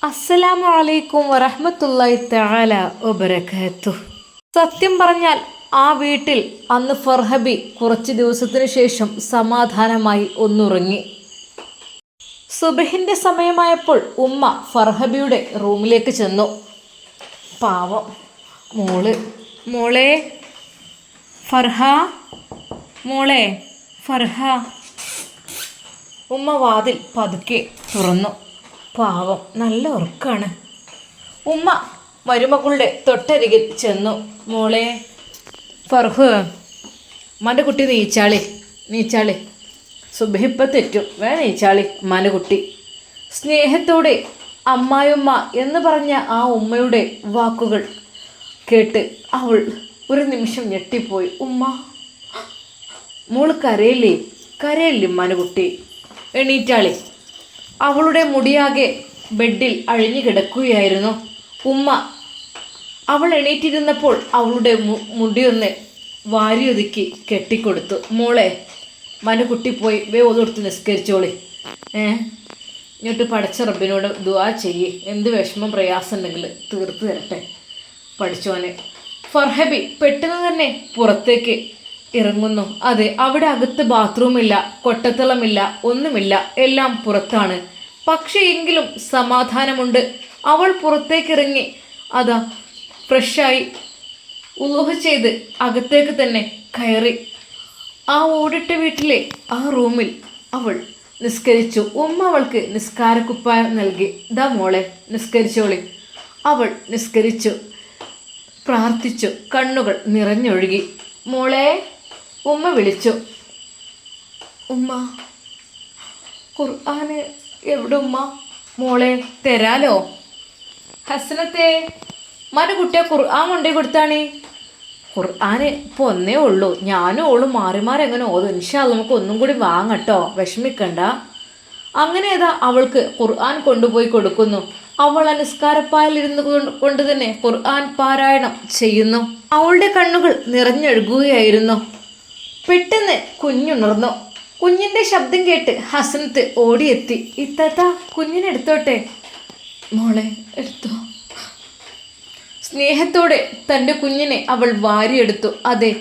അസ്സലാമു അലൈക്കും വറഹ്മത്തുള്ളാഹി തആല വബറകാതുഹു. സത്യം പറഞ്ഞാൽ ആ വീട്ടിൽ അന്ന് ഫർഹബി കുറച്ച് ദിവസത്തിനു ശേഷം സമാധാനമായി ഒന്നുറങ്ങി. സുബഹിന്റെ സമയമായപ്പോൾ ഉമ്മ ഫർഹബിയുടെ റൂമിലേക്ക് ചെന്നു. പാവം മോളെ ഫർഹ, മോളെ ഫർഹ. ഉമ്മ വാതിൽ പതുക്കെ തുറന്നു. പാവം നല്ല ഉറക്കാണ്. ഉമ്മ മരുമകളുടെ തൊട്ടരികിൽ ചെന്നു. മോളെ ഫർഹു, ഉമ്മാൻ്റെ കുട്ടി നീച്ചാളി സുബഹിപ്പ തെറ്റും, നീച്ചാളി ഉമ്മാൻ്റെ കുട്ടി. സ്നേഹത്തോടെ അമ്മായിമ്മ എന്ന് പറഞ്ഞ ആ ഉമ്മയുടെ വാക്കുകൾ കേട്ട് അവൾ ഒരു നിമിഷം ഞെട്ടിപ്പോയി. മോള് കരയില്ലേ ഉമ്മാൻ്റെ കുട്ടി, എണീറ്റാളി. അവളുടെ മുടിയാകെ ബെഡിൽ അഴിഞ്ഞു കിടക്കുകയായിരുന്നു. ഉമ്മ അവൾ എണീറ്റിരുന്നപ്പോൾ അവളുടെ മുടിയൊന്ന് വാരിയൊതുക്കി കെട്ടിക്കൊടുത്തു. മോളെ മനുകുട്ടി പോയി ഓതൊടുത്ത് നിസ്കരിച്ചോളി. ഇങ്ങോട്ട് പടച്ച റബ്ബിനോട് ദുആ ചെയ്യ്, എന്ത് വിഷമം പ്രയാസം ഉണ്ടെങ്കിൽ തീർത്ത് തരട്ടെ പഠിച്ചോനെ. ഫർഹബി പെട്ടെന്ന് തന്നെ പുറത്തേക്ക് ഇറങ്ങുന്നു. അതെ, അവിടെ അകത്ത് ബാത്റൂമില്ല, കൊട്ടത്തളമില്ല, ഒന്നുമില്ല, എല്ലാം പുറത്താണ്. പക്ഷേ എങ്കിലും സമാധാനമുണ്ട്. അവൾ പുറത്തേക്കിറങ്ങി അതാ ഫ്രഷായി ഉളുഹ് ചെയ്ത് അകത്തേക്ക് തന്നെ കയറി. ആ ഓടിട്ട വീട്ടിലെ ആ റൂമിൽ അവൾ നിസ്കരിച്ചു. ഉമ്മ അവൾക്ക് നിസ്കാരക്കുപ്പായം നൽകി. ദാ മോളെ നിസ്കരിച്ചോളി. അവൾ നിസ്കരിച്ചു, പ്രാർത്ഥിച്ചു, കണ്ണുകൾ നിറഞ്ഞൊഴുകി. മോളെ ഉമ്മ വിളിച്ചു. ഉമ്മ ഖുർആന് എവിടെ ഉമ്മ? മോളെ തരാലോ. ഹസനത്തെ കുട്ടിയെ ഖുർആൻ കൊണ്ടേ കൊടുത്താണ്. ഖുർആന് ഇപ്പോൾ ഒന്നേ ഉള്ളൂ, ഞാനും ഓളും മാറി എങ്ങനെ ഓതും. ഇൻഷാ അല്ലാഹ് നമുക്ക് ഒന്നും കൂടി വാങ്ങട്ടോ, വിഷമിക്കണ്ട. അങ്ങനെ ഏതാ അവൾക്ക് ഖുർആൻ കൊണ്ടുപോയി കൊടുക്കുന്നു. അവൾ ആ നിസ്കാരപ്പായലിരുന്ന് കൊണ്ട് തന്നെ ഖുർആൻ പാരായണം ചെയ്യുന്നു. അവളുടെ കണ്ണുകൾ നിറഞ്ഞൊഴുകുകയായിരുന്നു. പെട്ടെന്ന് കുഞ്ഞുണർന്നു. കുഞ്ഞിൻ്റെ ശബ്ദം കേട്ട് ഹസനത്ത് ഓടിയെത്തി. ഇത്താത്ത കുഞ്ഞിനെ എടുത്തോട്ടെ. മോളെ എടുത്തോ. സ്നേഹത്തോടെ തൻ്റെ കുഞ്ഞിനെ അവൾ വാരിയെടുത്തു. അതെ,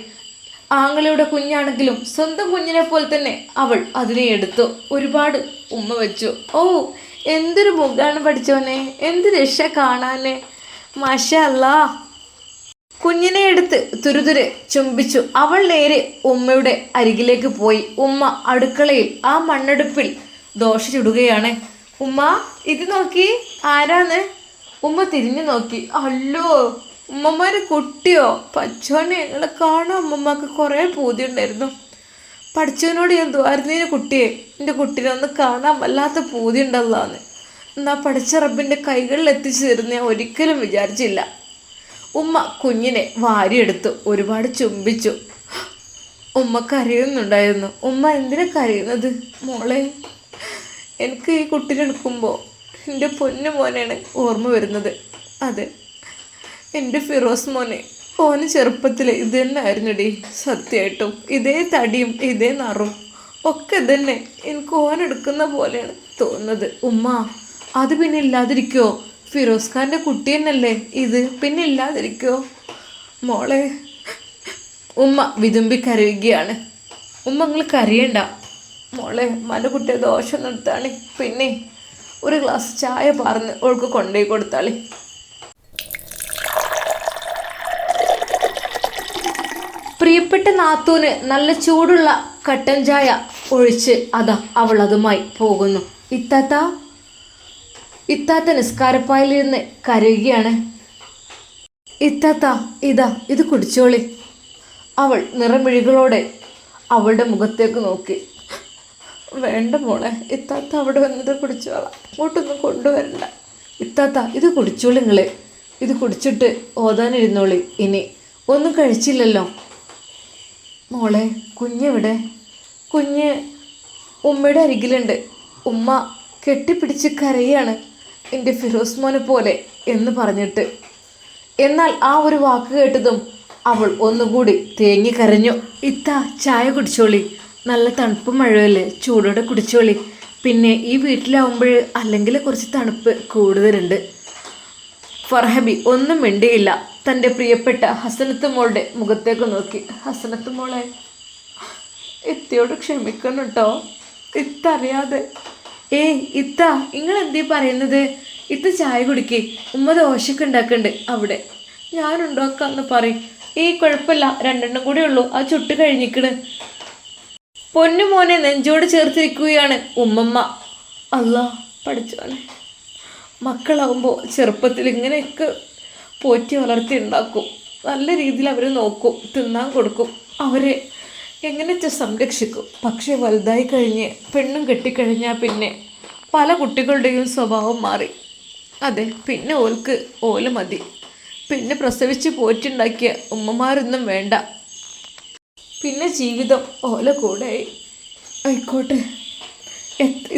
ആങ്ങളുടെ കുഞ്ഞാണെങ്കിലും സ്വന്തം കുഞ്ഞിനെ പോലെ തന്നെ അവൾ അതിനെ എടുത്തു. ഒരുപാട് ഉമ്മ വെച്ചു. ഓ എന്തൊരു മുഖാണ് പഠിച്ചോനെ, എന്ത് രക്ഷ കാണാനേ, മാഷാ അല്ലാ. കുഞ്ഞിനെ എടുത്ത് തുരുതുരെ ചുംബിച്ചു. അവൾ നേരെ ഉമ്മയുടെ അരികിലേക്ക് പോയി. ഉമ്മ അടുക്കളയിൽ ആ മണ്ണടുപ്പിൽ ദോശ ചുടുകയാണ്. ഉമ്മ ഇത് നോക്കി, ആരാന്ന്? ഉമ്മ തിരിഞ്ഞു നോക്കി. അല്ലോ ഉമ്മമാര് കുട്ടിയോ? പച്ചോനെ നിങ്ങളെ കാണാൻ ഉമ്മമ്മക്ക് കുറേ പൂതി ഉണ്ടായിരുന്നു. പഠിച്ചവനോട് ഞാൻ ദ്വാരുന്നതിന് കുട്ടിയെ, എൻ്റെ കുട്ടീനെ ഒന്ന് കാണാൻ വല്ലാത്ത പൂതി ഉണ്ടല്ലാന്ന്. എന്നാ പഠിച്ച റബ്ബിൻ്റെ കൈകളിൽ എത്തിച്ചു തരുന്ന ഞാൻ ഒരിക്കലും വിചാരിച്ചില്ല. ഉമ്മ കുഞ്ഞിനെ വാരിയെടുത്തു, ഒരുപാട് ചുംബിച്ചു. ഉമ്മ കരയുന്നുണ്ടായിരുന്നു. ഉമ്മ എന്തിനാ കരയുന്നത്? മോളെ എനിക്ക് ഈ കുട്ടീനെ എടുക്കുമ്പോൾ എൻ്റെ പൊന്നു മോനെയാണ് ഓർമ്മ വരുന്നത്. അതെ, എൻ്റെ ഫിറോസ് മോനെ. ഓന് ചെറുപ്പത്തിൽ ഇത് തന്നെ ആയിരുന്നുടി, സത്യമായിട്ടും ഇതേ തടിയും ഇതേ നിറവും ഒക്കെ തന്നെ എനിക്ക് ഓനെടുക്കുന്ന പോലെയാണ് തോന്നുന്നത്. ഉമ്മ അത് പിന്നെ ഇല്ലാതിരിക്കുമോ? ഫിറോസ് ഖാൻ്റെ കുട്ടി തന്നെയല്ലേ ഇത്, പിന്നെ ഇല്ലാതിരിക്കുമോ? മോളെ ഉമ്മ വിതുമ്പി കരയുകയാണ്. ഉമ്മ നിങ്ങൾ കരയണ്ട മോളെ, കുട്ടിയെ ദോഷം നിർത്താളി. പിന്നെ ഒരു ഗ്ലാസ് ചായ പാർന്ന് അവൾക്ക് കൊണ്ടുപോയി കൊടുത്താളി. പ്രിയപ്പെട്ട നാത്തൂന് നല്ല ചൂടുള്ള കട്ടൻ ചായ ഒഴിച്ച് അതാ അവൾ അതുമായി പോകുന്നു. ഇത്താത്ത നിസ്കാരപ്പായിലിരുന്ന് കരയുകയാണ്. ഇത്താത്ത ഇത് കുടിച്ചോളി. അവൾ നിറമിഴികളോടെ അവളുടെ മുഖത്തേക്ക് നോക്കി. വേണ്ട മോളെ, ഇത്താത്ത അവിടെ വന്നത് കുടിച്ചോളാം, അങ്ങോട്ടൊന്നും കൊണ്ടുവരണ്ട. ഇത്താത്ത ഇത് കുടിച്ചോളി, നിങ്ങൾ ഇത് കുടിച്ചിട്ട് ഓതാനിരുന്നോളി. ഇനി ഒന്നും കഴിച്ചില്ലല്ലോ. മോളെ കുഞ്ഞെവിടെ? കുഞ്ഞ് ഉമ്മയുടെ അരികിലുണ്ട്. ഉമ്മ കെട്ടിപ്പിടിച്ച് കരയാണ്, എൻ്റെ ഫിറോസ് മോനെ പോലെ എന്ന് പറഞ്ഞിട്ട്. എന്നാൽ ആ ഒരു വാക്ക് കേട്ടതും അവൾ ഒന്നുകൂടി തേങ്ങി കരഞ്ഞു. ചായ കുടിച്ചോളി, നല്ല തണുപ്പ് മഴയല്ലേ, ചൂടോടെ കുടിച്ചോളി. പിന്നെ ഈ വീട്ടിലാവുമ്പോൾ അല്ലെങ്കിൽ കുറച്ച് തണുപ്പ് കൂടുതലുണ്ട്. ഫർഹബി ഒന്നും മിണ്ടിയില്ല. തൻ്റെ പ്രിയപ്പെട്ട ഹസനത്ത് മോളുടെ മുഖത്തേക്ക് നോക്കി. ഹസനത്ത് മോളെ, ഇത്തയോട് ക്ഷമിക്കണം കേട്ടോ, ഇത്ത അറിയാതെ. ഇത്ത നിങ്ങളെന്തീ പറയുന്നത്? ഇത്ത ചായ കുടിക്കേ, ഉമ്മ ദോശയൊക്കെ ഉണ്ടാക്കുന്നുണ്ട് അവിടെ, ഞാനുണ്ടാക്കാന്ന് പറയും. കുഴപ്പമില്ല, രണ്ടെണ്ണം കൂടെ ഉള്ളൂ, അത് ചുട്ട് കഴിഞ്ഞിക്കണ്. പൊന്നുമോനെ നെഞ്ചോട് ചേർത്തിരിക്കുകയാണ് ഉമ്മമ്മ. അല്ലാ പഠിച്ചോനെ, മക്കളാവുമ്പോൾ ചെറുപ്പത്തിൽ ഇങ്ങനെയൊക്കെ പോറ്റി വളർത്തി ഉണ്ടാക്കും. നല്ല രീതിയിൽ അവർ നോക്കും, തിന്നാൻ കൊടുക്കും, അവരെ എങ്ങനെയൊക്കെ സംരക്ഷിക്കും. പക്ഷേ വലുതായി കഴിഞ്ഞ് പെണ്ണും കെട്ടിക്കഴിഞ്ഞാൽ പിന്നെ പല കുട്ടികളുടെയും സ്വഭാവം മാറി. അതെ, പിന്നെ ഓല് മതി. പിന്നെ പ്രസവിച്ച് പോറ്റുണ്ടാക്കിയ ഉമ്മമാരൊന്നും വേണ്ട. പിന്നെ ജീവിതം ഓല കൂടെ ആയിക്കോട്ടെ.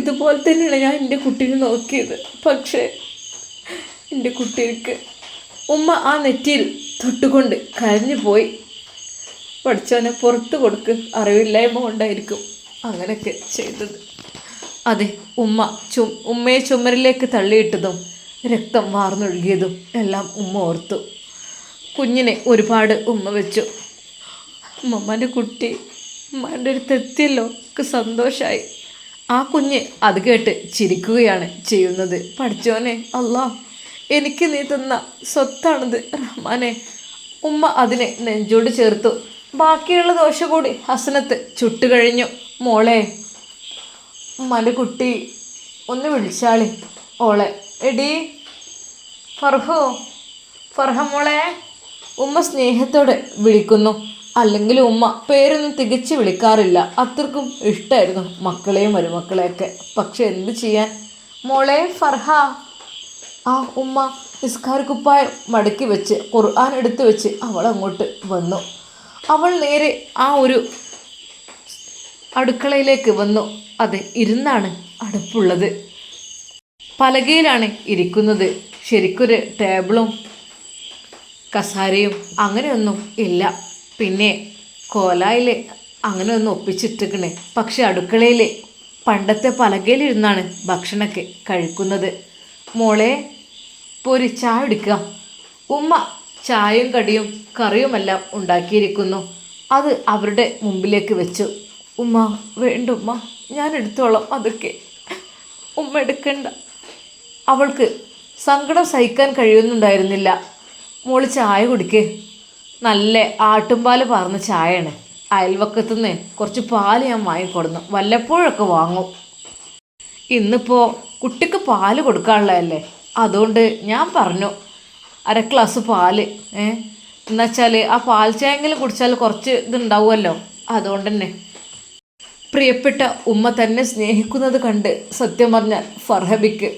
ഇതുപോലെ തന്നെയാണ് ഞാൻ എൻ്റെ കുട്ടീനെ നോക്കിയത്. പക്ഷേ എൻ്റെ കുട്ടിക്ക് ഉമ്മ ആ നെറ്റിയിൽ തൊട്ടുകൊണ്ട് കരഞ്ഞു പോയി. പഠിച്ചവനെ പുറത്ത് കൊടുക്ക്, അറിവില്ലായ്മ കൊണ്ടായിരിക്കും അങ്ങനെയൊക്കെ ചെയ്തത്. അതെ, ഉമ്മയെ ചുമരിലേക്ക് തള്ളിയിട്ടതും രക്തം വാർന്നൊഴുകിയതും എല്ലാം ഉമ്മ ഓർത്തു. കുഞ്ഞിനെ ഒരുപാട് ഉമ്മ വെച്ചു. ഉമ്മമ്മൻ്റെ കുട്ടി ഉമ്മൻ്റെ ഒരു തെറ്റിയല്ലോ, ഒക്കെ സന്തോഷമായി. ആ കുഞ്ഞ് അത് കേട്ട് ചിരിക്കുകയാണ് ചെയ്യുന്നത്. പഠിച്ചോനെ അല്ലാ, എനിക്ക് നീ തന്ന സ്വത്താണിത് റഹ്മാനെ. ഉമ്മ അതിനെ നെഞ്ചോട് ചേർത്തു. ബാക്കിയുള്ള ദോശ കൂടി ഹസനത്ത് ചുട്ടു കഴിഞ്ഞു. മോളെ, ഉമ്മൻ്റെ കുട്ടി ഒന്ന് വിളിച്ചാളി ഓളെ. എടി ഫർഹ മോളെ. ഉമ്മ സ്നേഹത്തോടെ വിളിക്കുന്നു. അല്ലെങ്കിൽ ഉമ്മ പേരൊന്നും തികച്ച് വിളിക്കാറില്ല. അത്രക്കും ഇഷ്ടമായിരുന്നു മക്കളെയും മരുമക്കളെയൊക്കെ. പക്ഷെ എന്ത് ചെയ്യാൻ. മോളെ ഫർഹ. ആ ഉമ്മ നിസ്കാരക്കുപ്പായം മടക്കി വെച്ച് ഖുർആൻ എടുത്തു വെച്ച് അവൾ അങ്ങോട്ട് വന്നു. അവൾ നേരെ ആ ഒരു അടുക്കളയിലേക്ക് വന്നു. അതെ, ഇരുന്നാണ് അടുപ്പുള്ളത്. പലകയിലാണ് ഇരിക്കുന്നത്. ശരിക്കൊരു ടേബിളും കസാരയും അങ്ങനെയൊന്നും ഇല്ല. പിന്നെ കോലായിൽ അങ്ങനെ ഒന്നും ഒപ്പിച്ചിട്ടിരിക്കണേ. പക്ഷെ അടുക്കളയിൽ പണ്ടത്തെ പലകയിലിരുന്നാണ് ഭക്ഷണമൊക്കെ കഴിക്കുന്നത്. മോളെ പോരി, ചായ എടുക്കുക. ഉമ്മ ചായയും കടിയും കറിയുമെല്ലാം ഉണ്ടാക്കിയിരിക്കുന്നു. അത് അവരുടെ മുമ്പിലേക്ക് വെച്ചു. ഉമ്മ വേണ്ട ഉമ്മ, ഞാൻ എടുത്തോളാം അതൊക്കെ. ഉമ്മ എടുക്കണ്ട. അവൾക്ക് സങ്കടം സഹിക്കാൻ കഴിയുന്നുണ്ടായിരുന്നില്ല. മോള് ചായ കുടിക്കേ. നല്ല ആട്ടുംപാൽ പാർന്ന ചായയാണ്. അയൽവക്കത്തുനിന്ന് കുറച്ച് പാല് ഞാൻ വാങ്ങിക്കൊടുന്നു, വല്ലപ്പോഴൊക്കെ വാങ്ങും. ഇന്നിപ്പോൾ കുട്ടിക്ക് പാല് കൊടുക്കാനുള്ളതല്ലേ, അതുകൊണ്ട് ഞാൻ പറഞ്ഞു 1/2 ഗ്ലാസ് പാല്. എന്നുവെച്ചാൽ ആ പാൽ ചായെങ്കിലും കുടിച്ചാൽ കുറച്ച് ഇതുണ്ടാവുമല്ലോ, അതുകൊണ്ട് തന്നെ. പ്രിയപ്പെട്ട ഉമ്മ തന്നെ സ്നേഹിക്കുന്നത് കണ്ട് സത്യം പറഞ്ഞാൽ ഫർഹബിക്ക്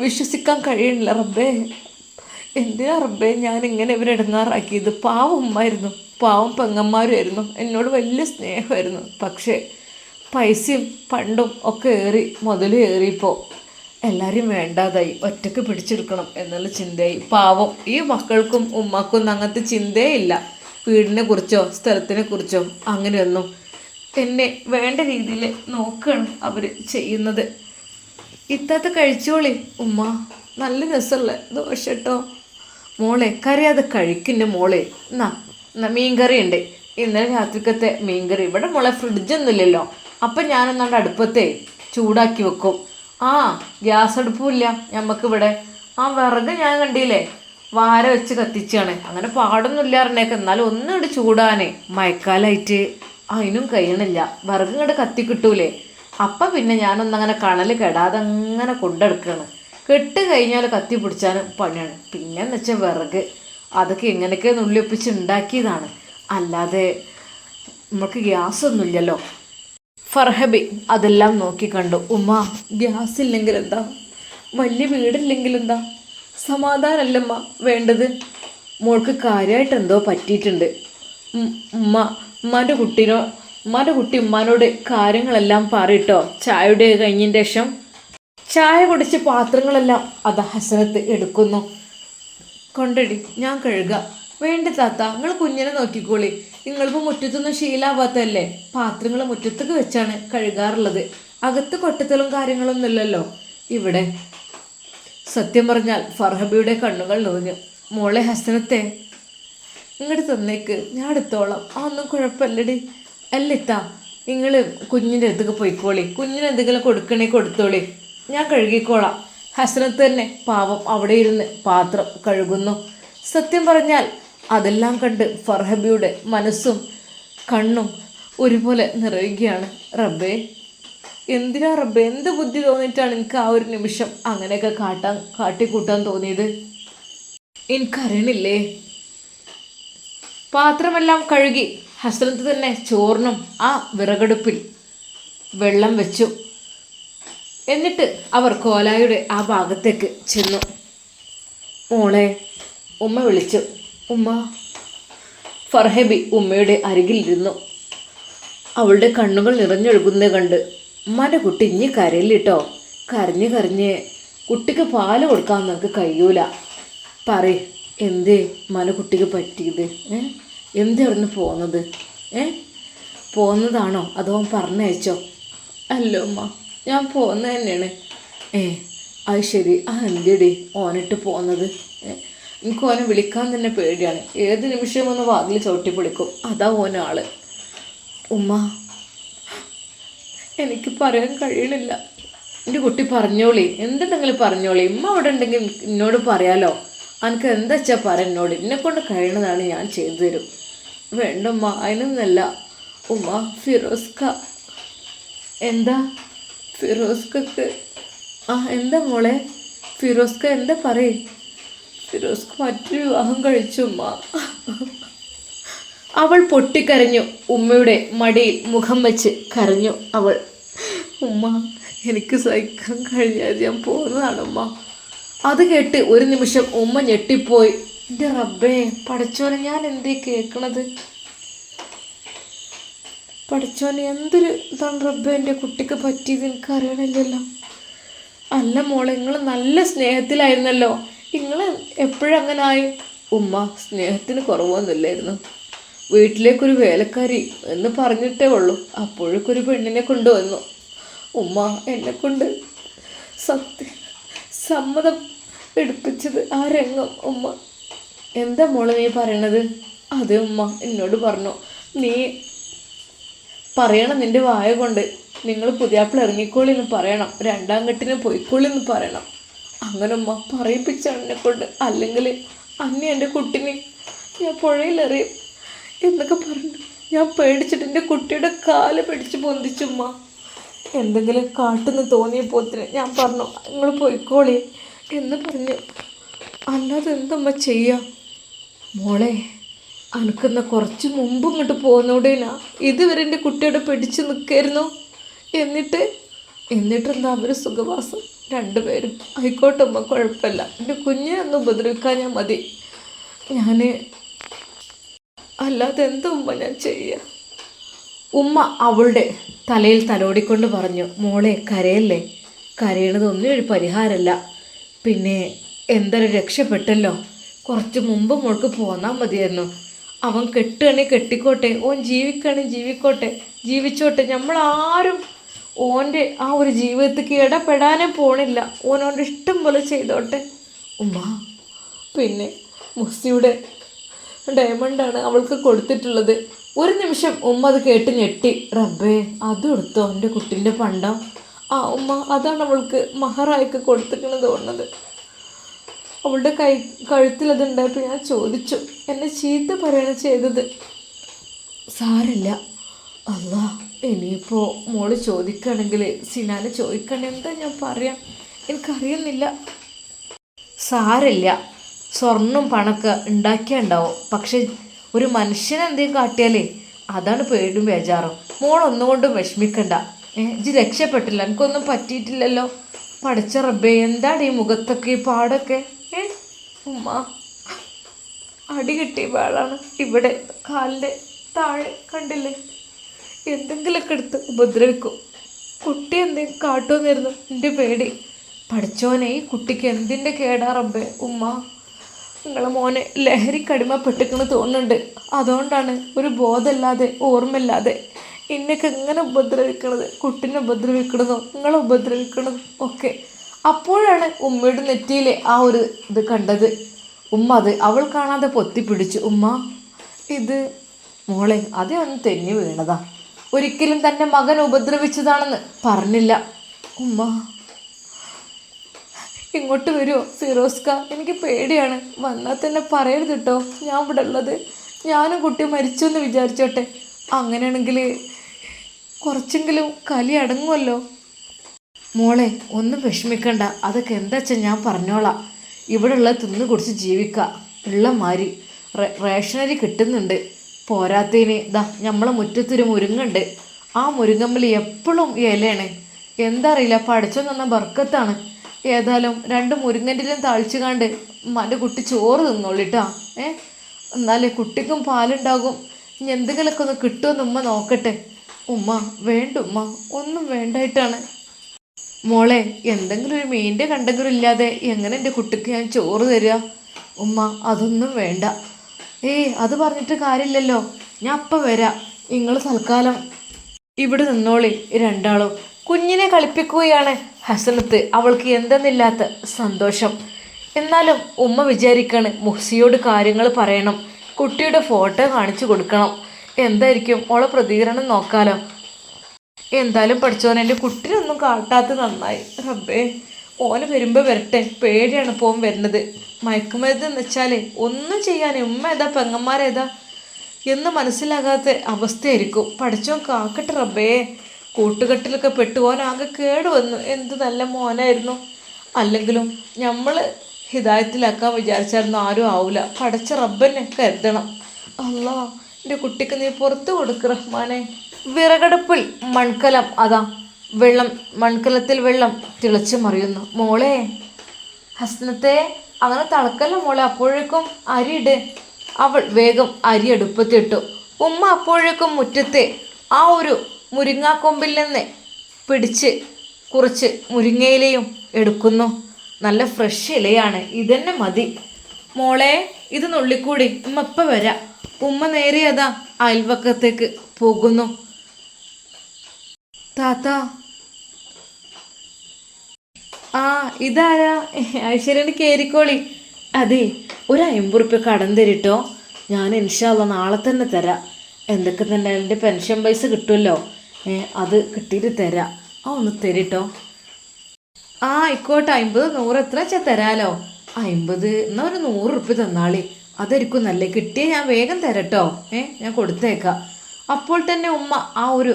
വിശ്വസിക്കാൻ കഴിയണില്ല. റബ്ബേ, എന്തിനാ റബ്ബേ ഞാനിങ്ങനെ ഇവരെടുങ്ങാറാക്കിയത്? പാവം ഉമ്മായിരുന്നു, പാവം പെങ്ങന്മാരുമായിരുന്നു, എന്നോട് വലിയ സ്നേഹമായിരുന്നു. പക്ഷേ പൈസയും പണ്ടും ഒക്കെ ഏറി, മുതൽ ഏറിയപ്പോൾ എല്ലാവരും വേണ്ടാതായി, ഒറ്റക്ക് പിടിച്ചെടുക്കണം എന്നുള്ള ചിന്തയായി. പാവം ഈ മക്കൾക്കും ഉമ്മാക്കൊന്നും അങ്ങനത്തെ ചിന്തയേ ഇല്ല. വീടിനെ കുറിച്ചോ സ്ഥലത്തിനെ കുറിച്ചോ അങ്ങനെയൊന്നും. എന്നെ വേണ്ട രീതിയിൽ നോക്കുകയാണ് അവർ ചെയ്യുന്നത്. ഇത്താത്ത കഴിച്ചോളി ഉമ്മ, നല്ല രസമുള്ള ദോശ കേട്ടോ. മോളെ കറിയാതെ കഴിക്കുന്ന മോളെ. എന്നാ മീൻകറി ഉണ്ട്, ഇന്നലെ രാത്രിക്കത്തെ മീൻകറി. ഇവിടെ മോളെ ഫ്രിഡ്ജൊന്നുമില്ലല്ലോ, അപ്പം ഞാനൊന്നാണ്ട് അടുപ്പത്തെ ചൂടാക്കി വെക്കും. ഗ്യാസ് അടുപ്പമില്ല ഞമ്മക്കിവിടെ. വിറക് ഞാൻ കണ്ടില്ലേ, വാര വെച്ച് കത്തിച്ചാണ്. അങ്ങനെ പാടൊന്നുമില്ല അറിഞ്ഞേക്ക്. എന്നാലും ഒന്നുകൊണ്ട് ചൂടാനേ മഴക്കാലമായിട്ട് അതിനും കഴിയണില്ല. വിറക് ഇങ്ങോട്ട് കത്തി കിട്ടൂലേ. അപ്പം പിന്നെ ഞാനൊന്നങ്ങനെ കണൽ കെടാതെ അങ്ങനെ കൊണ്ടെടുക്കുകയാണ്. കെട്ട് കഴിഞ്ഞാൽ കത്തി പിടിച്ചാലും പണിയാണ്. പിന്നെന്ന് വെച്ചാൽ വിറക് അതൊക്കെ എങ്ങനെയൊക്കെ നുള്ളിയൊപ്പിച്ച് ഉണ്ടാക്കിയതാണ്, അല്ലാതെ നമുക്ക് ഗ്യാസൊന്നുമില്ലല്ലോ. ഫർഹബി അതെല്ലാം നോക്കിക്കണ്ടു. ഉമ്മ, ഗ്യാസ് ഇല്ലെങ്കിൽ എന്താ, വലിയ വീടില്ലെങ്കിൽ എന്താ, സമാധാനമല്ലമ്മ വേണ്ടത്. മോൾക്ക് കാര്യമായിട്ട് എന്തോ പറ്റിയിട്ടുണ്ട്. ഉമ്മാൻ്റെ കുട്ടി ഉമ്മാനോട് കാര്യങ്ങളെല്ലാം പറയിട്ടോ. ചായയുടെ കഴിഞ്ഞതിന് ശേഷം ചായ കുടിച്ച് പാത്രങ്ങളെല്ലാം അത് ഹസനത്ത് എടുക്കുന്നു. കൊണ്ടടി, ഞാൻ കഴുകാം. വേണ്ട താത്ത, നിങ്ങൾ കുഞ്ഞിനെ നോക്കിക്കോളി. നിങ്ങളിപ്പോൾ മുറ്റത്തൊന്നും ശീലാവാത്തല്ലേ, പാത്രങ്ങൾ മുറ്റത്തേക്ക് വെച്ചാണ് കഴുകാറുള്ളത്. അകത്ത് കൊട്ടത്തലും കാര്യങ്ങളൊന്നും ഇല്ലല്ലോ ഇവിടെ. സത്യം പറഞ്ഞാൽ ഫർഹബിയുടെ കണ്ണുകൾ നിറഞ്ഞു. മോളെ ഹസനത്തെ ഇങ്ങോട്ട് തന്നേക്ക്, ഞാൻ എടുത്തോളാം. ഒന്നും കുഴപ്പമില്ലടി. അല്ലിത്താ, നിങ്ങൾ കുഞ്ഞിൻ്റെ അടുത്തേക്ക് പോയിക്കോളി, കുഞ്ഞിന് എന്തെങ്കിലും കൊടുക്കണേ കൊടുത്തോളി, ഞാൻ കഴുകിക്കോളാം. ഹസനത്ത് തന്നെ പാവം അവിടെ ഇരുന്ന് പാത്രം കഴുകുന്നു. സത്യം പറഞ്ഞാൽ അതെല്ലാം കണ്ട് ഫർഹബിയുടെ മനസ്സും കണ്ണും ഒരുപോലെ നിറയുകയാണ്. റബ്ബേ, എന്തിനാ റബ്ബേ, എന്ത് ബുദ്ധി തോന്നിയിട്ടാണ് എനിക്ക് ആ ഒരു നിമിഷം അങ്ങനെയൊക്കെ കാട്ടിക്കൂട്ടാൻ തോന്നിയത്? എനിക്കറിയണില്ലേ. പാത്രമെല്ലാം കഴുകി ഹസ്രത്ത് തന്നെ ചോറിനും ആ വിറകടുപ്പിൽ വെള്ളം വെച്ചു. എന്നിട്ട് അവർ കോലായുടെ ആ ഭാഗത്തേക്ക് ചെന്നു. മോളെ, ഉമ്മ വിളിച്ചു. ഉമ്മ. ഫർഹബി ഉമ്മയുടെ അരികിലിരുന്നു. അവളുടെ കണ്ണുകൾ നിറഞ്ഞൊഴുകുന്നത് കണ്ട് ഉമ്മാൻ്റെ കുട്ടി ഇനി കരയില്ലിട്ടോ. കരഞ്ഞ് കരഞ്ഞ് കുട്ടിക്ക് പാല് കൊടുക്കാൻ നമുക്ക് കഴിയൂല. പറയ്, എന്തേ കുട്ടിക്ക് പറ്റിയത്? എന്തേ അവിടെ നിന്ന് പോകുന്നത്? പോകുന്നതാണോ അതോ പറഞ്ഞയച്ചോ? അല്ല ഉമ്മ, ഞാൻ പോകുന്നത് തന്നെയാണ്. അത് ശരി. എന്തിടി ഓനിട്ട് പോകുന്നത്? എനിക്ക് ഓനെ വിളിക്കാൻ തന്നെ പേടിയാണ്. ഏത് നിമിഷവും ഒന്ന് വാതിൽ ചവിട്ടി പിടിക്കും. അതാ ഓനാള്. ഉമ്മ, എനിക്ക് പറയാൻ കഴിയണില്ല. എൻ്റെ കുട്ടി പറഞ്ഞോളി, എന്തുണ്ടെങ്കിലും പറഞ്ഞോളി. ഉമ്മ അവിടെ ഉണ്ടെങ്കിൽ എന്നോട് പറയാലോ. എനിക്ക് എന്താ വെച്ചാൽ പറ എന്നോട്. എന്നെക്കൊണ്ട് കഴിയണതാണ് ഞാൻ ചെയ്തു തരും. വേണ്ടമ്മ, അതിനൊന്നല്ല ഉമ്മ. ഫിറോസ്ക. എന്താ ഫിറോസ്കക്ക്? എന്താ മോളെ? ഫിറോസ്ക എന്താ പറയേ? ഫിറോസ്ക മറ്റൊരു വിവാഹം കഴിച്ചു ഉമ്മ. അവൾ പൊട്ടിക്കരഞ്ഞു. ഉമ്മയുടെ മടിയിൽ മുഖം വെച്ച് കരഞ്ഞു അവൾ. ഉമ്മ, എനിക്ക് സഹിക്കാൻ കഴിയാതെ ഞാൻ പോകുന്നതാണുമ്മ. അത് കേട്ട് ഒരു നിമിഷം ഉമ്മ ഞെട്ടിപ്പോയി. എൻ്റെ റബ്ബേ, പഠിച്ചോനെ, ഞാൻ എന്തേ കേൾക്കണത്? പഠിച്ചോനെ, എന്തൊരു ഇതാണ് റബ്ബേ എൻ്റെ കുട്ടിക്ക് പറ്റിയത്, എനിക്കറിയണില്ലല്ലോ. അല്ല മോളെ, നിങ്ങൾ നല്ല സ്നേഹത്തിലായിരുന്നല്ലോ, നിങ്ങൾ എപ്പോഴങ്ങനെ ആയി? ഉമ്മ, സ്നേഹത്തിന് കുറവൊന്നുമില്ലായിരുന്നു. വീട്ടിലേക്കൊരു വേലക്കാരി എന്ന് പറഞ്ഞിട്ടേ ഉള്ളൂ. അപ്പോഴേക്കൊരു പെണ്ണിനെ കൊണ്ടുവന്നു. ഉമ്മ എന്നെക്കൊണ്ട് സമ്മതം എടുപ്പിച്ചത് ആ രംഗം. ഉമ്മ, എന്താ മോളെ നീ പറയണത്? അതെ ഉമ്മ, എന്നോട് പറഞ്ഞു. നീ പറയണം നിൻ്റെ വായ കൊണ്ട്. നിങ്ങൾ പുതിയാപ്പിള ഇറങ്ങിക്കോളി എന്ന് പറയണം, രണ്ടാം കെട്ടിന് പോയിക്കോളി എന്ന് പറയണം. അങ്ങനെ ഉമ്മ പറയിപ്പിച്ചാണ് എന്നെക്കൊണ്ട്. അല്ലെങ്കിൽ അന്നി എൻ്റെ കുട്ടിനെ ഞാൻ പുഴയിലെറിയും എന്നൊക്കെ പറഞ്ഞു. ഞാൻ പേടിച്ചിട്ട് എൻ്റെ കുട്ടിയുടെ കാല് പിടിച്ച് പൊന്തിച്ചുമ്മ. എന്തെങ്കിലും കാട്ടെന്ന് തോന്നിയപ്പോത്തിന് ഞാൻ പറഞ്ഞു, നിങ്ങൾ പോയിക്കോളി എന്ന് പറഞ്ഞു. അല്ലാതെ എന്തമ്മ ചെയ്യാം? മോളെ, അനക്കുന്ന കുറച്ച് മുമ്പ് ഇങ്ങോട്ട് പോകുന്നോടേനാ. ഇതുവരെ എൻ്റെ കുട്ടിയോടെ പിടിച്ച് നിൽക്കായിരുന്നു. എന്നിട്ടെന്താ അവർ സുഖവാസം രണ്ടുപേരും. ആയിക്കോട്ടെ അമ്മ, കുഴപ്പമില്ല. എൻ്റെ കുഞ്ഞിനെ ഒന്ന് ഉപദ്രവിക്കാൻ ഞാൻ മതി. അല്ലാതെ എന്താ ഉമ്മ ഞാൻ ചെയ്യുക? ഉമ്മ അവളുടെ തലയിൽ തലോടിക്കൊണ്ട് പറഞ്ഞു. മോളെ, കരയല്ലേ. കരയണതൊന്നും ഒരു പരിഹാരമല്ല. പിന്നെ എന്തായാലും രക്ഷപ്പെട്ടല്ലോ. കുറച്ച് മുമ്പ് മോൾക്ക് പോന്നാൽ മതിയായിരുന്നു. അവൻ കെട്ടുകയാണെങ്കിൽ കെട്ടിക്കോട്ടെ, ഓൻ ജീവിക്കുകയാണെങ്കിൽ ജീവിച്ചോട്ടെ. നമ്മളാരും ഓൻ്റെ ആ ഒരു ജീവിതത്തിലേക്ക് ഇടപെടാനേ പോണില്ല. ഓനോൻ്റെ ഇഷ്ടം പോലെ ചെയ്തോട്ടെ ഉമ്മ. പിന്നെ മുസ്സിയുടെ ഡയമണ്ടാണ് അവൾക്ക് കൊടുത്തിട്ടുള്ളത്. ഒരു നിമിഷം ഉമ്മ അത് കേട്ട് ഞെട്ടി. റബ്ബേ, അതും എടുത്തോ എൻ്റെ കുട്ടീൻ്റെ പണ്ടം? ഉമ്മ, അതാണ് അവൾക്ക് മഹറായിക്ക് കൊടുത്തിട്ടുണ്ടെന്ന് തോന്നുന്നത്. അവളുടെ കഴുത്തിലതുണ്ടായപ്പോൾ ഞാൻ ചോദിച്ചു. എന്നെ ചീത്ത പറയാണ് ചെയ്തത്. സാരല്ല. അല്ലാ, ഇനിയിപ്പോൾ മോള് ചോദിക്കുകയാണെങ്കിൽ, സിനാനെ ചോദിക്കുകയാണെങ്കിൽ എന്താ ഞാൻ പറയാം? എനിക്കറിയുന്നില്ല. സാരല്ല, സ്വർണം പണമൊക്കെ ഉണ്ടാക്കിയുണ്ടാവും. പക്ഷെ ഒരു മനുഷ്യനെ എന്തെങ്കിലും കാട്ടിയാലേ അതാണ് പേടും ബേജാറും. മോളൊന്നുകൊണ്ടും വിഷമിക്കണ്ട. ഇജ്ജ് രക്ഷപ്പെട്ടില്ല, എനിക്കൊന്നും പറ്റിയിട്ടില്ലല്ലോ. പഠിച്ച റബ്ബേ, എന്താണ് ഈ മുഖത്തൊക്കെ ഈ പാടൊക്കെ? ഉമ്മ, അടി കിട്ടിയ വാളാണ് ഇവിടെ കാലിൻ്റെ താഴെ, കണ്ടില്ലേ? എന്തെങ്കിലുമൊക്കെ എടുത്ത് ഉപദ്രവിക്കും. കുട്ടി എന്തെങ്കിലും കാട്ടുമെന്നായിരുന്നു എൻ്റെ പേടി. പഠിച്ചോനെ, ഈ കുട്ടിക്ക് എന്തിൻ്റെ കേടാ റബ്ബേ? ഉമ്മ, നിങ്ങളെ മോനെ ലഹരിക്കടിമപ്പെട്ടിക്കണെന്ന് തോന്നുന്നുണ്ട്. അതുകൊണ്ടാണ് ഒരു ബോധമില്ലാതെ ഓർമ്മയില്ലാതെ എന്നൊക്കെ എങ്ങനെ ഉപദ്രവിക്കണത്, കുട്ടീനെ ഉപദ്രവിക്കണതോ നിങ്ങളെ ഉപദ്രവിക്കണതും ഒക്കെ. അപ്പോഴാണ് ഉമ്മയുടെ നെറ്റിയിലെ ആ ഒരു ഇത് കണ്ടത്. ഉമ്മ അത് അവൾ കാണാതെ പൊത്തിപ്പിടിച്ചു. ഉമ്മ ഇത് മോളെ അതേ ഒന്ന് തെന്നി വീണതാ, ഒരിക്കലും തൻ്റെ മകൻ ഉപദ്രവിച്ചതാണെന്ന് പറഞ്ഞില്ല. ഉമ്മ ഇങ്ങോട്ട് വരുമോ ഫിറോസ്ക, എനിക്ക് പേടിയാണ്. വന്നാൽ തന്നെ പറയരുത് കേട്ടോ ഞാൻ ഇവിടെ ഉള്ളത്. ഞാനും കുട്ടി മരിച്ചു എന്ന് വിചാരിച്ചോട്ടെ, അങ്ങനെയാണെങ്കിൽ കുറച്ചെങ്കിലും കലി അടങ്ങുമല്ലോ. മോളെ ഒന്നും വിഷമിക്കണ്ട, അതൊക്കെ എന്താ വെച്ചാൽ ഞാൻ പറഞ്ഞോളാം. ഇവിടെ ഉള്ളത് തിന്ന് കുടിച്ച് ജീവിക്കുക, ഉള്ള മാതിരി റേഷനറി കിട്ടുന്നുണ്ട്. പോരാത്തതിന് ഇതാ നമ്മളെ മുറ്റത്തൊരു മുരിങ്ങുണ്ട്, ആ മുരിങ്ങമ്മൽ എപ്പോഴും ഇലയാണ്. എന്താ അറിയില്ല, പഠിച്ചോ തന്ന ബർക്കത്താണ്. ഏതായാലും 2 മുരിങ്ങൻ്റെലും താളിച്ചു കാണ്ട് ഉമ്മാൻ്റെ കുട്ടി ചോറ് തിന്നോളിട്ടാ. എന്നാലേ കുട്ടിക്കും പാലുണ്ടാകും. ഇനി എന്തെങ്കിലുമൊക്കെ ഒന്ന് കിട്ടുമെന്ന് ഉമ്മ നോക്കട്ടെ. ഉമ്മ വേണ്ട ഉമ്മ, ഒന്നും വേണ്ടായിട്ടാണ്. മോളെ എന്തെങ്കിലും ഒരു മീൻ്റെ കണ്ടെങ്കിലും ഇല്ലാതെ എങ്ങനെ എൻ്റെ കുട്ടിക്ക് ഞാൻ ചോറ് തരിക? ഉമ്മ അതൊന്നും വേണ്ട. അത് പറഞ്ഞിട്ട് കാര്യമില്ലല്ലോ, ഞാൻ അപ്പം വരാം. നിങ്ങൾ തൽക്കാലം ഇവിടെ നിന്നോളി രണ്ടാളും. കുഞ്ഞിനെ കളിപ്പിക്കുകയാണ് ഹസനത്ത്, അവൾക്ക് എന്തെന്നില്ലാത്ത സന്തോഷം. എന്നാലും ഉമ്മ വിചാരിക്കാണ് മുഹ്സിയോട് കാര്യങ്ങൾ പറയണം, കുട്ടിയുടെ ഫോട്ടോ കാണിച്ചു കൊടുക്കണം. എന്തായിരിക്കും ഓളെ പ്രതികരണം നോക്കാലോ. എന്തായാലും പഠിച്ചോൻ എൻ്റെ കുട്ടിനൊന്നും കാട്ടാത്ത നന്നായി. റബ്ബേ ഓന് വരുമ്പോൾ വരട്ടെ, പേടിയാണ് പോകാൻ വരുന്നത്. മയക്കുമരുന്ന് വെച്ചാൽ ഒന്നും ചെയ്യാൻ ഉമ്മ ഏതാ പെങ്ങന്മാരേതാ എന്ന് മനസ്സിലാകാത്ത അവസ്ഥയായിരിക്കും. പഠിച്ചോൻ കാക്കട്ടെ റബ്ബേ. കൂട്ടുകെട്ടിലൊക്കെ പെട്ടുപോകാനാകെ കേടുവന്നു. എന്ത് നല്ല മോനായിരുന്നു. അല്ലെങ്കിലും നമ്മൾ ഹിദായത്തിലാക്കാൻ വിചാരിച്ചായിരുന്നു ആരും ആവില്ല. പഠിച്ച റബ്ബനെ കരുതണം. അല്ലാ എൻ്റെ കുട്ടിക്ക് നീ പുറത്ത് കൊടുക്ക് റഹ്മാനെ. വിറകടുപ്പിൽ മൺകലം, അതാ മൺകലത്തിൽ വെള്ളം തിളച്ചു മറിയുന്നു. മോളെ ഹസ്നത്തെ അങ്ങനെ തിളക്കല്ല മോളെ, അപ്പോഴേക്കും അരിയിട്. അവൾ വേഗം അരി അടുപ്പത്തിട്ടു. ഉമ്മ അപ്പോഴേക്കും മുറ്റത്തെ ആ ഒരു മുരിങ്ങാക്കൊമ്പിൽ നിന്ന് പിടിച്ച് കുറച്ച് മുരിങ്ങയിലയും എടുക്കുന്നു. നല്ല ഫ്രഷ് ഇലയാണ്, ഇതന്നെ മതി. മോളെ ഇത് നുള്ളിക്കൂടി, ഉമ്മ ഇപ്പം വരാം. ഉമ്മ നേരെ അതാ അയൽവക്കത്തേക്ക് പോകുന്നു. താത്ത ഇതാരാ? ഐശ്വര്യന് കയറിക്കോളി. അതെ, ഒരു 50 ഉറുപ്പ്യ കടം തരിട്ടോ, ഞാൻ ഇൻഷാ അല്ലാ നാളെ തന്നെ തരാം. എന്തൊക്കെ തന്നെ എൻ്റെ പെൻഷൻ പൈസ കിട്ടുമല്ലോ, അത് കിട്ടിയിട്ട് തരാം. ഒന്ന് തരിട്ടോ. ആയിക്കോട്ടെ, 50 100 എത്ര വെച്ചാൽ തരാലോ. 50 എന്നാൽ ഒരു 100 ഉറുപ്പ്യ തന്നാളി, അതായിരിക്കും നല്ല. കിട്ടിയ ഞാൻ വേഗം തരട്ടോ, ഞാൻ കൊടുത്തേക്കാം. അപ്പോൾ തന്നെ ഉമ്മ ആ ഒരു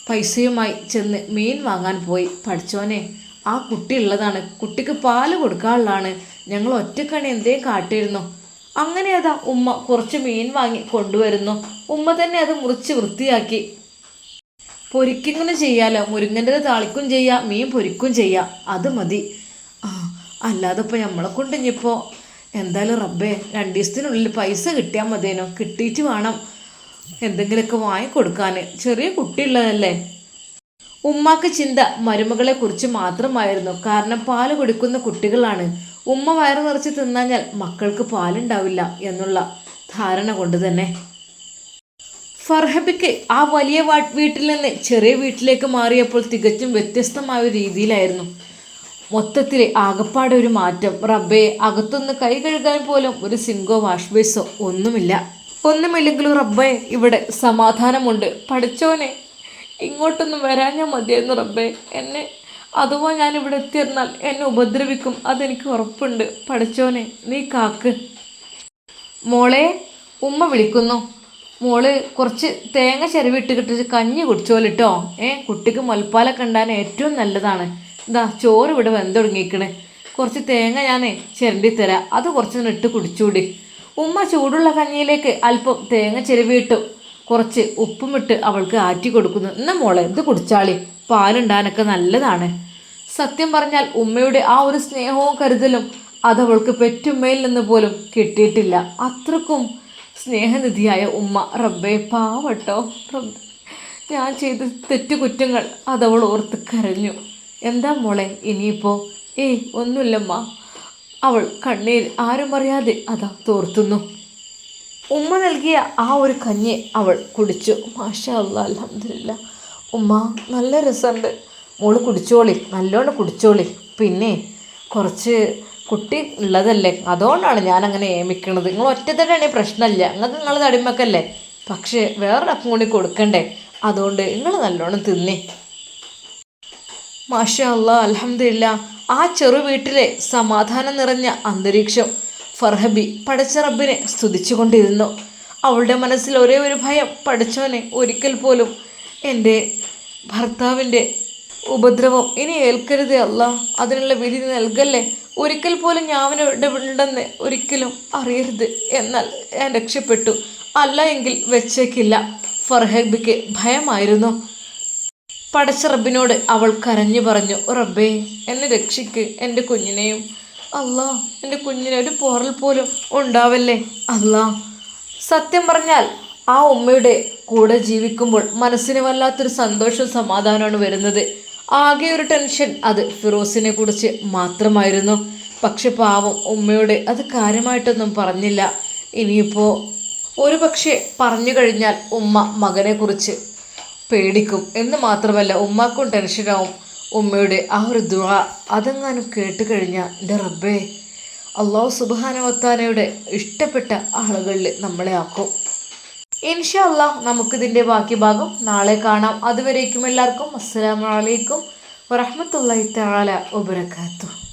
പൈസയുമായി ചെന്ന് മീൻ വാങ്ങാൻ പോയി. പഠിച്ചോനെ ആ കുട്ടി ഉള്ളതാണ്, കുട്ടിക്ക് പാല് കൊടുക്കാനുള്ളതാണ്. ഞങ്ങൾ ഒറ്റക്കണി എന്തേലും കാട്ടിയിരുന്നു. അങ്ങനെ അതാ ഉമ്മ കുറച്ച് മീൻ വാങ്ങി കൊണ്ടുവരുന്നു. ഉമ്മ തന്നെ അത് മുറിച്ച് വൃത്തിയാക്കി പൊരിക്കിങ്ങനെ ചെയ്യാലോ. മുരിങ്ങൻ്റെ താളിക്കും ചെയ്യാം, മീൻ പൊരിക്കും ചെയ്യാം, അത് മതി. അല്ലാതെ ഇപ്പോൾ നമ്മളെ കൊണ്ട് ഇനിയിപ്പോൾ എന്തായാലും റബ്ബേ 2 ദിവസത്തിനുള്ളിൽ പൈസ കിട്ടിയാൽ മതിയേനോ. കിട്ടിയിട്ട് വേണം എന്തെങ്കിലുമൊക്കെ വാങ്ങിക്കൊടുക്കാൻ. ചെറിയ കുട്ടിയുള്ളതല്ലേ. ഉമ്മാക്ക് ചിന്ത മരുമകളെ കുറിച്ച് മാത്രമായിരുന്നു. കാരണം പാല് കുടിക്കുന്ന കുട്ടികളാണ്. ഉമ്മ വയറ് നിറച്ച് തിന്നാഞ്ഞാൽ മക്കൾക്ക് പാലുണ്ടാവില്ല എന്നുള്ള ധാരണ കൊണ്ട് തന്നെ ഫർഹബിക്ക് ആ വലിയ വീട്ടിൽ നിന്ന് ചെറിയ വീട്ടിലേക്ക് മാറിയപ്പോൾ തികച്ചും വ്യത്യസ്തമായ ഒരു രീതിയിലായിരുന്നു. മൊത്തത്തിൽ ആകപ്പാടെ ഒരു മാറ്റം. റബ്ബേ, അകത്തൊന്ന് കൈ കഴുകാൻ പോലും ഒരു സിങ്കോ വാഷ് ബേസോ ഒന്നുമില്ലെങ്കിലും റബ്ബേ ഇവിടെ സമാധാനമുണ്ട്. പഠിച്ചോനെ ഇങ്ങോട്ടൊന്നും വരാഞ്ഞാൽ മതിയായിരുന്നു റബ്ബേ. എന്നെ അഥവാ ഞാനിവിടെ എത്തിയിരുന്നാൽ എന്നെ ഉപദ്രവിക്കും, അതെനിക്ക് ഉറപ്പുണ്ട്. പഠിച്ചോനെ നീ കാക്ക്. മോളെ ഉമ്മ വിളിക്കുന്നു. മോള് കുറച്ച് തേങ്ങ ചിരവിട്ട് കിട്ടിച്ച് കഞ്ഞി കുടിച്ചോലിട്ടോ. കുട്ടിക്ക് മുലപ്പാലൊക്കെ ഉണ്ടാകാൻ ഏറ്റവും നല്ലതാണ്. ഇതാ ചോറ് ഇവിടെ വെന്തൊടുങ്ങിക്കണേ. കുറച്ച് തേങ്ങ ഞാൻ ചിരണ്ടി തരാം, അത് കുറച്ച് ഇട്ട് കുടിച്ചൂടി. ഉമ്മ ചൂടുള്ള കഞ്ഞിയിലേക്ക് അല്പം തേങ്ങ ചിരവിയിട്ടു കുറച്ച് ഉപ്പുമിട്ട് അവൾക്ക് ആറ്റി കൊടുക്കുന്നു. എന്നാ മോളെ ഇത് കുടിച്ചാളി, പാലുണ്ടാകാനൊക്കെ നല്ലതാണ്. സത്യം പറഞ്ഞാൽ ഉമ്മയുടെ ആ ഒരു സ്നേഹവും കരുതലും അതവൾക്ക് പെറ്റുമ്മയിൽ നിന്ന് പോലും കിട്ടിയിട്ടില്ല. അത്രക്കും സ്നേഹനിധിയായ ഉമ്മ. റബ്ബേ പാവട്ടോ റബ്ബേ, ഞാൻ ചെയ്ത തെറ്റുകുറ്റങ്ങൾ അതവൾ ഓർത്ത് കരഞ്ഞു. എന്താ മോളെ ഇനിയിപ്പോൾ? ഒന്നുമില്ലമ്മ. അവൾ കണ്ണീർ ആരും അറിയാതെ അതാ തോർത്തുന്നു. ഉമ്മ നൽകിയ ആ ഒരു കഞ്ഞി അവൾ കുടിച്ചു. മാഷാ അല്ലാ, അൽഹംദുലില്ലാ. ഉമ്മ നല്ല രസമുണ്ട്, മോള് കുടിച്ചോളി, നല്ലോണം കുടിച്ചോളി. പിന്നെ കുറച്ച് കുട്ടി ഉള്ളതല്ലേ, അതുകൊണ്ടാണ് ഞാനങ്ങനെ ഏമിക്കണത്. നിങ്ങൾ ഒറ്റ തന്നെയാണെങ്കിൽ പ്രശ്നമില്ല, നിങ്ങൾക്ക് നിങ്ങൾ തടിമക്കല്ലേ, പക്ഷേ വേറൊരക്കും കൂടി കൊടുക്കണ്ടേ, അതുകൊണ്ട് നിങ്ങൾ നല്ലോണം തിന്നേ. മാഷാ അല്ലാ, അൽഹംദുലില്ലാ. ആ ചെറു വീട്ടിലെ സമാധാനം നിറഞ്ഞ അന്തരീക്ഷം ഫർഹബി പടച്ച റബ്ബിനെ സ്തുതിച്ചുകൊണ്ടിരുന്നു. അവളുടെ മനസ്സിൽ ഒരേ ഒരു ഭയം, പഠിച്ചവനെ ഒരിക്കൽ പോലും എൻ്റെ ഭർത്താവിൻ്റെ ഉപദ്രവം ഇനി ഏൽക്കരുതേ അല്ല, അതിനുള്ള വിധി നൽകല്ലേ, ഒരിക്കൽ പോലും ഞാൻ ഉണ്ടെന്ന് ഒരിക്കലും അറിയരുത്, എന്നാൽ ഞാൻ രക്ഷപ്പെട്ടു, അല്ല എങ്കിൽ വെച്ചേക്കില്ല. ഫർഹബിക്ക് ഭയമായിരുന്നു. പടച്ച റബ്ബിനോട് അവൾ കരഞ്ഞു പറഞ്ഞു, റബ്ബേ എന്നെ രക്ഷിക്ക്, എൻ്റെ കുഞ്ഞിനെയും. അല്ലാ, എൻ്റെ കുഞ്ഞിനെ ഒരു പോറൽ പോലും ഉണ്ടാവല്ലേ അല്ലാ. സത്യം പറഞ്ഞാൽ ആ ഉമ്മയുടെ കൂടെ ജീവിക്കുമ്പോൾ മനസ്സിന് വല്ലാത്തൊരു സന്തോഷവും സമാധാനമാണ് വരുന്നത്. ആകെ ഒരു ടെൻഷൻ അത് ഫിറോസിനെ കുറിച്ച് മാത്രമായിരുന്നു. പക്ഷെ പാവം ഉമ്മയോട് അത് കാര്യമായിട്ടൊന്നും പറഞ്ഞില്ല. ഇനിയിപ്പോൾ ഒരു പക്ഷേ പറഞ്ഞു കഴിഞ്ഞാൽ ഉമ്മ മകനെക്കുറിച്ച് പേടിക്കും എന്ന് മാത്രമല്ല ഉമ്മാക്കും ടെൻഷനാവും. ഉമ്മയുടെ ആ ഒരു ദുആ അതെങ്ങാനും കേട്ട് കഴിഞ്ഞാൽ എൻ്റെ റബ്ബേ, അല്ലാഹു സുബ്ഹാനഹു വ തആലയുടെ ഇഷ്ടപ്പെട്ട ആളുകളിൽ നമ്മളെ ആക്കും. ഇൻഷാ അല്ലാഹ് നമുക്കിതിൻ്റെ ബാക്കി ഭാഗം നാളെ കാണാം. അതുവരേക്കും എല്ലാവർക്കും അസ്സലാമു അലൈക്കും വറഹ്മത്തുള്ളാഹി തആല വബറകാതുഹു.